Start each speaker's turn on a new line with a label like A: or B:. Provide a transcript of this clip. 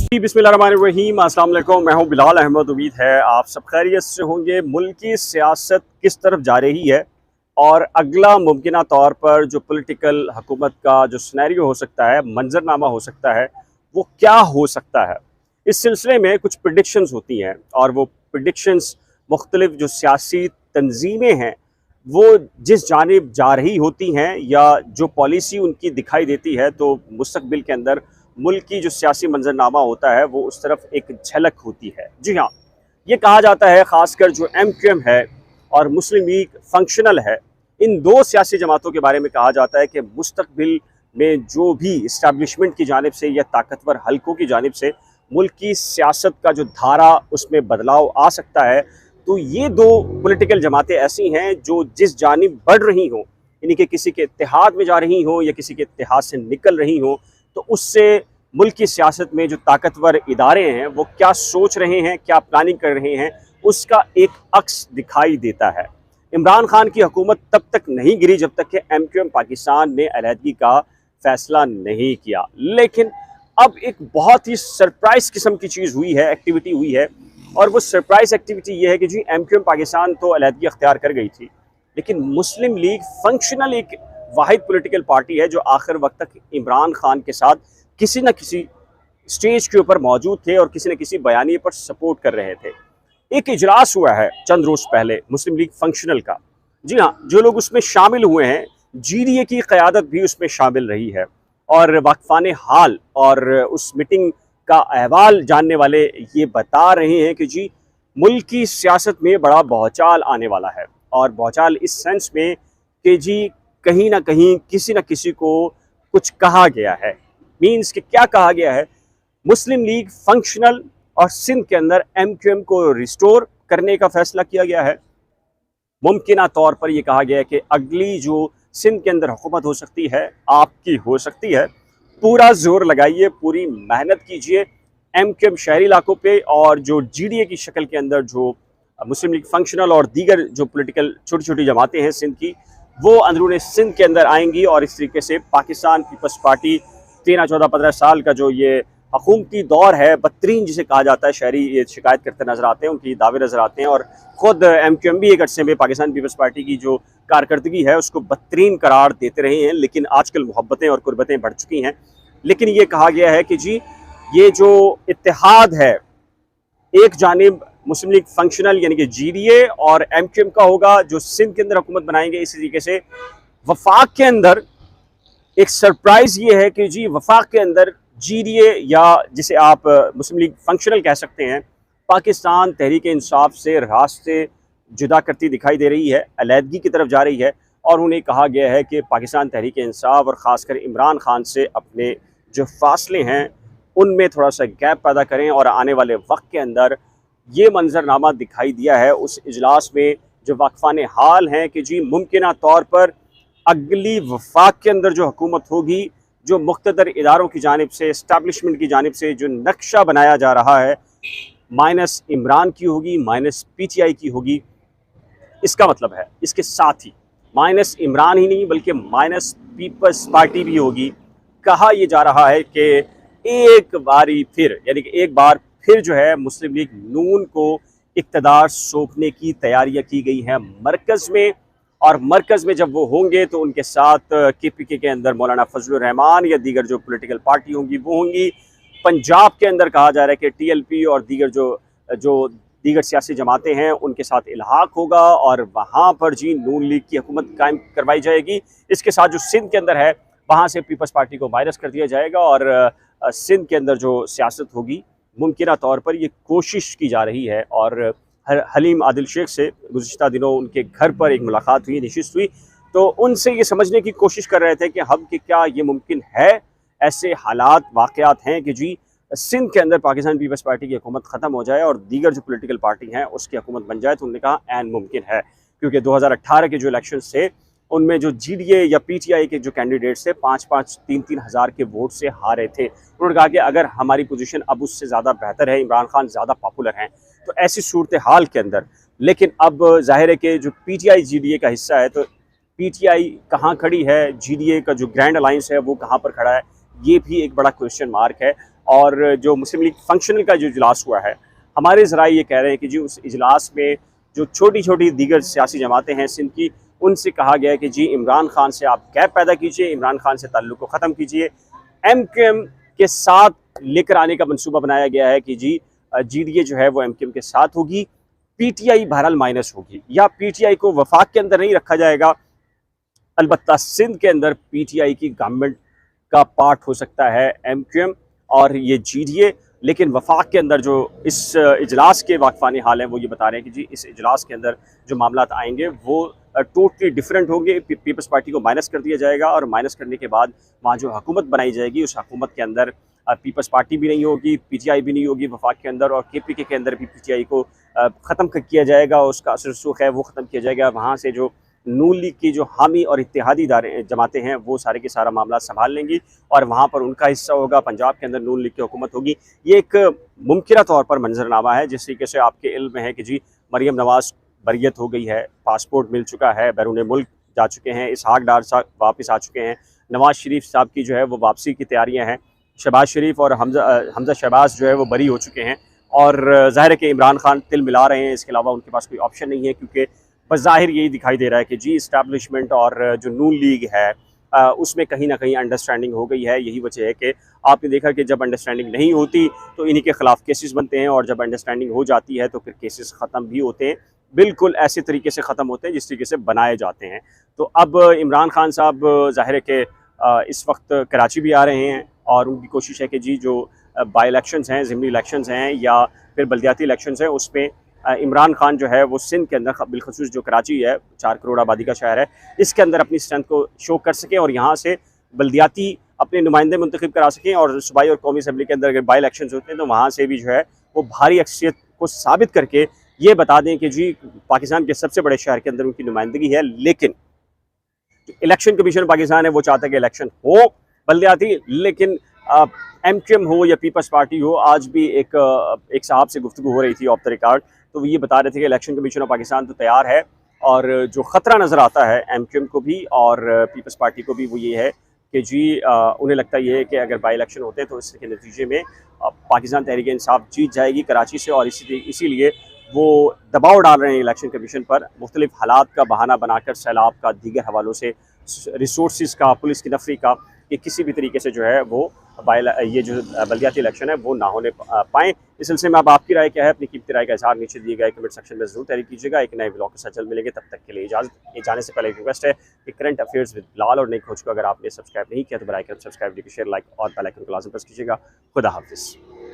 A: बिस्मिल्लाहिर्रहमानिर्रहीम, अस्सलाम वालेकुम। मैं हूं बिलाल अहमद। उम्मीद है आप सब खैरियत से होंगे। मुल्क की सियासत किस तरफ जा रही है और अगला मुमकिना तौर पर जो पॉलिटिकल हुकूमत का जो सिनेरियो हो सकता है, मंजरनामा हो सकता है, वो क्या हो सकता है, इस सिलसिले में कुछ प्रिडिक्शंस होती हैं। और वो प्रिडिक्शंस मुख्तलिफ जो सियासी तंजीमें हैं वो जिस जानिब जा रही होती हैं या जो पॉलिसी उनकी दिखाई देती है, तो मुस्तकबिल के अंदर मुल्क की जो सियासी मंजरनामा होता है वो उस तरफ एक झलक होती है। जी हाँ, ये कहा जाता है ख़ासकर जो MQM है और मुस्लिम लीग फंक्शनल है, इन दो सियासी जमातों के बारे में कहा जाता है कि मुस्तकबिल में जो भी इस्टेब्लिशमेंट की जानिब से या ताकतवर हलकों की जानिब से मुल्क की सियासत का जो धारा उसमें बदलाव आ सकता है। तो ये दो पॉलिटिकल जमातें ऐसी हैं जो जिस जानिब बढ़ रही हों, यानी कि किसी के इत्तेहाद में जा रही हों या किसी के इत्तेहाद से निकल रही हों, तो उससे मुल्क की सियासत में जो ताकतवर इदारे हैं वो क्या सोच रहे हैं, क्या प्लानिंग कर रहे हैं, उसका एक अक्स दिखाई देता है। इमरान खान की हुकूमत तब तक नहीं गिरी जब तक कि MQM पाकिस्तान ने अलहदगी का फैसला नहीं किया। लेकिन अब एक बहुत ही सरप्राइज किस्म की चीज़ हुई है, एक्टिविटी हुई है। और वो सरप्राइज एक्टिविटी ये है कि जी MQM पाकिस्तान तो अलहदगी अख्तियार कर गई थी, लेकिन मुस्लिम लीग फंक्शनल एक वाहिद पॉलिटिकल पार्टी है जो आखिर वक्त तक इमरान खान के साथ किसी न किसी स्टेज के ऊपर मौजूद थे और किसी न किसी बयानी पर सपोर्ट कर रहे थे। एक इजलास हुआ है चंद रोज़ पहले मुस्लिम लीग फंक्शनल का। जी हाँ, जो लोग उसमें शामिल हुए हैं, GDA की क़यादत भी उसमें शामिल रही है। और वाक़फ़ाने हाल और उस मीटिंग का अहवाल जानने वाले ये बता रहे हैं कि जी मुल्क की सियासत में बड़ा भौचाल आने वाला है। और भौचाल इस सेंस में कि जी कहीं ना कहीं किसी न किसी को कुछ कहा गया है। मीन्स कि क्या कहा गया है, मुस्लिम लीग फंक्शनल और सिंध के अंदर MQM को रिस्टोर करने का फैसला किया गया है। मुमकिना तौर पर यह कहा गया है कि अगली जो सिंध के अंदर हुकूमत हो सकती है, आपकी हो सकती है। पूरा जोर लगाइए, पूरी मेहनत कीजिए MQM शहरी इलाकों पे, और जो GDA की शक्ल के अंदर जो मुस्लिम लीग फंक्शनल और दीगर जो पॉलिटिकल छोटी छोटी जमातें हैं सिंध की, वो अंदरूनी सिंध के अंदर आएंगी। और इस तरीके से पाकिस्तान पीपल्स पार्टी 13, 14, 15 साल का जो ये हुकूमती दौर है, बदतरीन जिसे कहा जाता है, शहरी ये शिकायत करते नजर आते हैं, उनकी दावे नजर आते हैं। और ख़ुद MQM भी एक अरसे में पाकिस्तान पीपल्स पार्टी की जो कारकर्दगी है उसको बदतरीन करार देते रहे हैं। लेकिन आजकल मोहब्बतें और कुर्बतें बढ़ चुकी हैं। लेकिन ये कहा गया है कि जी ये जो इत्तेहाद है, एक जानिब मुस्लिम लीग फंक्शनल यानी कि GDA और MQM का होगा जो सिंध के अंदर हुकूमत बनाएंगे। इसी तरीके से वफाक के अंदर एक सरप्राइज़ ये है कि जी वफाक के अंदर GDA या जिसे आप मुस्लिम लीग फंक्शनल कह सकते हैं, पाकिस्तान तहरीक इंसाफ से रास्ते जुदा करती दिखाई दे रही है, अलहदगी की तरफ जा रही है। और उन्हें कहा गया है कि पाकिस्तान तहरीक इंसाफ और ख़ासकर इमरान खान से अपने जो फासले हैं उनमें थोड़ा सा गैप पैदा करें। और आने वाले वक्त के अंदर ये मंजरनामा दिखाई दिया है उस इजलास में जो वाक़फ़ाने हाल हैं कि जी मुमकिना तौर पर अगली वफाक के अंदर जो हुकूमत होगी, जो मुख्तदर इदारों की जानिब से, इस्टेब्लिशमेंट की जानिब से जो नक्शा बनाया जा रहा है, माइनस इमरान की होगी, माइनस PTI की होगी। इसका मतलब है इसके साथ ही माइनस इमरान ही नहीं बल्कि माइनस पीपल्स पार्टी भी होगी। कहा यह जा रहा है कि एक बारी फिर यानी कि एक बार फिर जो है मुस्लिम लीग नून को इक़्तिदार सौंपने की तैयारियां की गई हैं मरकज़ में। और मरकज़ में जब वो होंगे तो उनके साथ KPK के अंदर मौलाना फजलुर रहमान या दीगर जो पॉलिटिकल पार्टी होंगी वो होंगी। पंजाब के अंदर कहा जा रहा है कि TLP और दीगर जो दीगर सियासी जमातें हैं उनके साथ इल्हाक होगा और वहाँ पर जी नून लीग की हुकूमत कायम करवाई जाएगी। इसके साथ जो सिंध के अंदर है वहाँ से पीपल्स पार्टी को वायरस कर दिया जाएगा। और सिंध के अंदर जो सियासत होगी, मुमकिना तौर पर ये कोशिश की जा रही है। और हलीम आदिल शेख से गुज़िश्ता दिनों उनके घर पर एक मुलाकात हुई, नशिस्त हुई, तो उनसे ये समझने की कोशिश कर रहे थे कि हम कि क्या ये मुमकिन है, ऐसे हालात वाक़यात हैं कि जी सिंध के अंदर पाकिस्तान पीपल्स पार्टी की हुकूमत ख़त्म हो जाए और दीगर जो पॉलिटिकल पार्टी हैं उसकी हुकूमत बन जाए। तो उन्होंने कहा ऐन मुमकिन है, क्योंकि 2018 के जो इलेक्शन थे उनमें जो GDA या PTI के जो कैंडिडेट्स थे 5-5, 3-3 हज़ार के वोट से हारे थे। उन्होंने कहा कि अगर हमारी पोजीशन अब उससे ज़्यादा बेहतर है, इमरान खान ज़्यादा पॉपुलर हैं, तो ऐसी सूरत हाल के अंदर लेकिन अब ज़ाहिर है कि जो PTI GDA का हिस्सा है, तो PTI कहाँ खड़ी है, GDA का जो ग्रैंड अलाइंस है वो कहाँ पर खड़ा है, ये भी एक बड़ा क्वेश्चन मार्क है। और जो मुस्लिम लीग फंक्शनल का जो इजलास हुआ है, हमारे ज़राए ये कह रहे हैं कि जी उस इजलास में जो छोटी छोटी दीगर सियासी जमातें हैं सिंध की, उनसे कहा गया है कि जी इमरान खान से आप गैप पैदा कीजिए, इमरान खान से ताल्लुक़ को ख़त्म कीजिए। MQM के साथ लेकर आने का मंसूबा बनाया गया है कि जी GDA जो है वो MQM के साथ होगी, PTI बहरहाल माइनस होगी, या PTI को वफाक के अंदर नहीं रखा जाएगा, अलबत्ता सिंध के अंदर PTI की गवर्नमेंट का पार्ट हो सकता है MQM और ये GDA। लेकिन वफाक के अंदर जो इस इजलास के वाकफानी हाल हैं वो ये बता रहे हैं कि जी इस इजलास के अंदर जो मामलात आएंगे वो टोटली डिफरेंट होंगे। पीपल्स पार्टी को माइनस कर दिया जाएगा और माइनस करने के बाद वहाँ जो हुकूमत बनाई जाएगी उस हुकूमत के अंदर पीपल्स पार्टी भी नहीं होगी, PTI भी नहीं होगी वफाक के अंदर, और KPK के अंदर भी PTI को ख़त्म किया जाएगा, उसका असर रसूख है वो ख़त्म किया जाएगा। वहाँ से जो नून लीग की जो हामी और इत्तेहादी जमातें हैं वो सारे के सारा मामला संभाल लेंगी और वहाँ पर उनका हिस्सा होगा। पंजाब के अंदर नून लीग की हुकूमत होगी। ये एक मुमकिन तौर पर मंजरनामा है। जिस तरीके से आपके इल्म में है कि जी मरियम नवाज़ बरियत हो गई है, पासपोर्ट मिल चुका है, बैरून मुल्क जा चुके हैं, इसहाक डार साहब वापस आ चुके हैं, नवाज़ शरीफ साहब की जो है वो वापसी की तैयारियाँ हैं, शहबाज शरीफ और हमजा शहबाज जो है वो बरी हो चुके हैं, और ज़ाहिर है कि इमरान खान तिल मिला रहे हैं। इसके अलावा उनके पास कोई ऑप्शन नहीं है, क्योंकि बज़ाहिर यही दिखाई दे रहा है कि जी इस्टेब्लिशमेंट और जो नून लीग है उसमें कहीं ना कहीं अंडरस्टैंडिंग हो गई है। यही वजह है कि आपने देखा कि जब अंडरस्टैंडिंग नहीं होती तो इन्हीं के ख़िलाफ़ केसेस बनते हैं, और जब अंडरस्टैंडिंग हो जाती है तो फिर केसेस ख़त्म भी होते हैं, बिल्कुल ऐसे तरीके से ख़त्म होते हैं जिस तरीके से बनाए जाते हैं। तो अब इमरान खान साहब ज़ाहिर है कि इस वक्त कराची भी आ रहे हैं और उनकी कोशिश है कि जी जो बाई इलेक्शंस हैं, ज़िमनी इलेक्शंस हैं या फिर बल्दियाती इलेक्शंस हैं, उसमें इमरान खान जो है वो सिंध के अंदर बिलखसूस जो कराची है 4 करोड़ आबादी का शहर है, इसके अंदर अपनी स्ट्रेंथ को शो कर सकें और यहाँ से बल्दियाती अपने नुमाइंदे मुंतखब करा सकें, और सूबाई और कौमी असम्बली के अंदर अगर बाई इलेक्शन होते हैं तो वहाँ से भी जो है वो भारी अक्सरियत को साबित करके ये बता दें कि जी पाकिस्तान के सबसे बड़े शहर के अंदर उनकी नुमाइंदगी है। लेकिन इलेक्शन कमीशन पाकिस्तान है वो चाहता है कि इलेक्शन हो बल्दियाती, लेकिन MQM हो या पीपल्स पार्टी हो, आज भी एक साहब से गुफ्तगू हो रही थी ऑफ द रिकॉर्ड, तो ये बता रहे थे कि इलेक्शन कमीशन ऑफ पाकिस्तान तो तैयार है, और जो ख़तरा नज़र आता है MQM को भी और पीपल्स पार्टी को भी वो ये है कि जी उन्हें लगता ये है कि अगर बाई इलेक्शन होते हैं तो इसके नतीजे में पाकिस्तान तहरीक इंसाफ जीत जाएगी कराची से, और इसीलिए वो दबाव डाल रहे हैं इलेक्शन कमीशन पर, मुख्तलिफ हालात का बहाना बनाकर, सैलाब का, दीगर हवालों से, रिसोर्स का, पुलिस की नफरी का, कि किसी भी तरीके से जो है वो ये जो बल्दियाती इलेक्शन है वो ना होने पाएँ। इस सिलसिले में अब आपकी राय क्या है? अपनी कीमती राय का इज़हार नीचे दिए गए कमेंट सेक्शन में ज़रूर तहरीर कीजिएगा। एक नए ब्लॉग के साथ जल्द मिलेंगे, तब तक के लिए इजाज़त। ये जाने से पहले एक रिक्वेस्ट है कि करंट अफेयर्स विद बिलाल और नई खोज को अगर आपने सब्सक्राइब नहीं किया तो बराए करम सब्सक्राइब, शेयर, लाइक और बेल आइकन को लाज़िम प्रेस कीजिएगा। खुदा हाफिज़।